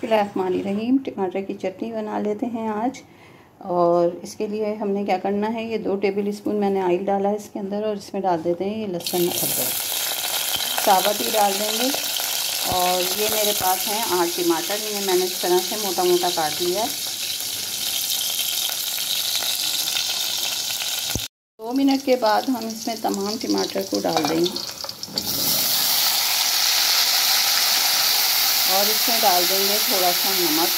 बिस्मिल्लाहिर्रहमानिर्रहीम। टमाटर की चटनी बना लेते हैं आज। और इसके लिए हमने क्या करना है, ये 2 टेबल स्पून मैंने ऑयल डाला है इसके अंदर, और इसमें डाल देते हैं ये लहसुन अदरक साबुत ही डाल देंगे। और ये मेरे पास हैं 8 टमाटर, इन्हें मैंने इस तरह से मोटा मोटा काट लिया है। 2 मिनट के बाद हम इसमें तमाम टमाटर को डाल देंगे और इसमें डाल देंगे थोड़ा सा नमक,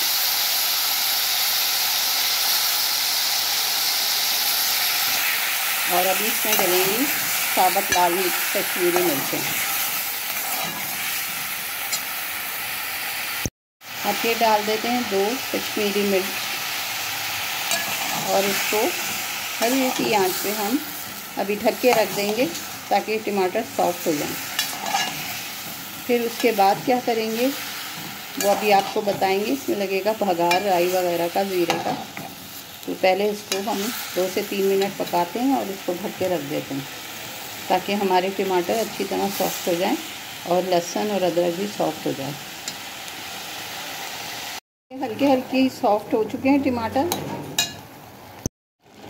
और अभी इसमें डलेंगी साबुत लाल मिर्च, कश्मीरी मिर्चें। अब ये डाल देते हैं 2 कश्मीरी मिर्च, और इसको हल्की आंच पे हम अभी ढक के रख देंगे ताकि टमाटर सॉफ्ट हो जाएं। फिर उसके बाद क्या करेंगे वो अभी आपको बताएंगे। इसमें लगेगा बघार राई वगैरह का, ज़ीरे का। तो पहले इसको हम 2 से 3 मिनट पकाते हैं और इसको ढक के रख देते हैं ताकि हमारे टमाटर अच्छी तरह सॉफ्ट हो जाएं और लहसुन और अदरक भी सॉफ्ट हो जाए। हल्के हल्के सॉफ्ट हो चुके हैं टमाटर।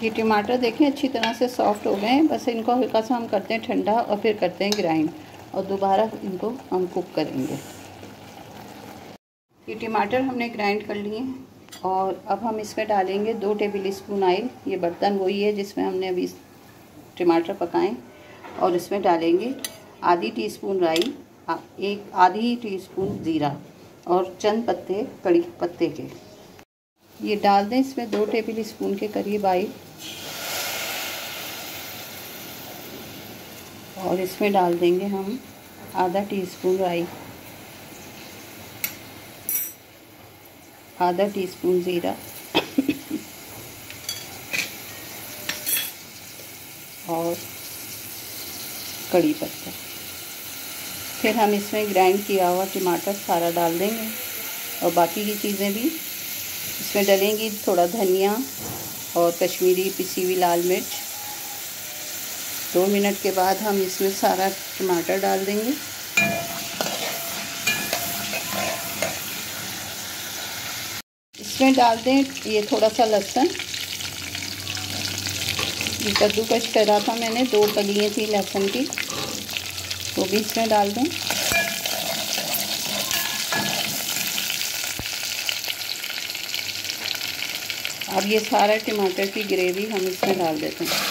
ये टमाटर देखें अच्छी तरह से सॉफ्ट हो गए हैं। बस इनको हल्का सा हम करते हैं ठंडा और फिर करते हैं ग्राइंड, और दोबारा इनको हम कुक करेंगे। ये टमाटर हमने ग्राइंड कर लिए हैं, और अब हम इसमें डालेंगे 2 टेबल स्पून ऑयल। ये बर्तन वही है जिसमें हमने अभी टमाटर पकाएं, और इसमें डालेंगे आधी टीस्पून राई, आधी टीस्पून ज़ीरा और चंद पत्ते कड़ी पत्ते के ये डाल दें। इसमें 2 टेबल स्पून के करीब ऑयल, और इसमें डाल देंगे हम आधा टीस्पून राई, आधा टीस्पून ज़ीरा और कड़ी पत्ता। फिर हम इसमें ग्राइंड किया हुआ टमाटर सारा डाल देंगे, और बाकी की चीज़ें भी इसमें डलेंगी। थोड़ा धनिया और कश्मीरी पिसी हुई लाल मिर्च। 2 मिनट के बाद हम इसमें सारा टमाटर डाल देंगे। इसमें डाल दें ये थोड़ा सा लहसुन, ये कद्दूकस करा था मैंने, 2 कलियाँ थी लहसुन की, वो भी इसमें डाल दें। अब ये सारा टमाटर की ग्रेवी हम इसमें डाल देते हैं।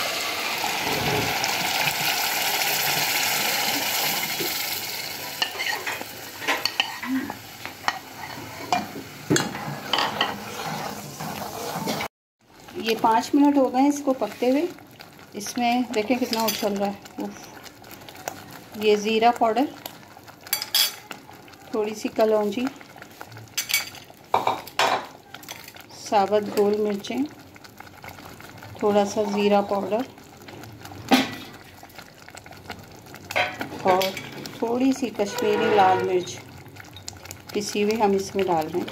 ये 5 मिनट हो गए इसको पकते हुए। इसमें देखें कितना उछल रहा है। ये ज़ीरा पाउडर, थोड़ी सी कलौंजी, साबुत गोल मिर्चें, थोड़ा सा ज़ीरा पाउडर और थोड़ी सी कश्मीरी लाल मिर्च पिसी हुई हम इसमें डाल दें,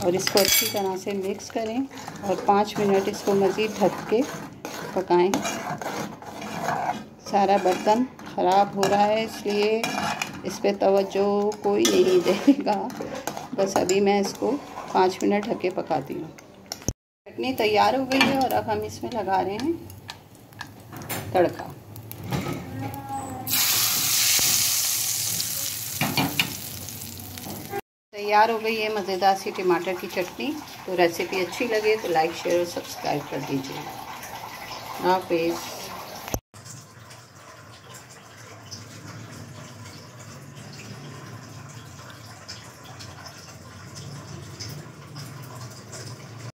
और इसको अच्छी तरह से मिक्स करें और 5 मिनट इसको मज़ीद ढक के पकाएं। सारा बर्तन ख़राब हो रहा है इसलिए इस पे तवज्जो कोई नहीं देगा। बस अभी मैं इसको 5 मिनट ढक के पकाती हूँ। चटनी तैयार हो गई है, और अब हम इसमें लगा रहे हैं तड़का। तैयार हो गई है मज़ेदार सी टमाटर की चटनी। तो रेसिपी अच्छी लगे तो लाइक, शेयर और सब्सक्राइब कर दीजिए। हाफ़िज़।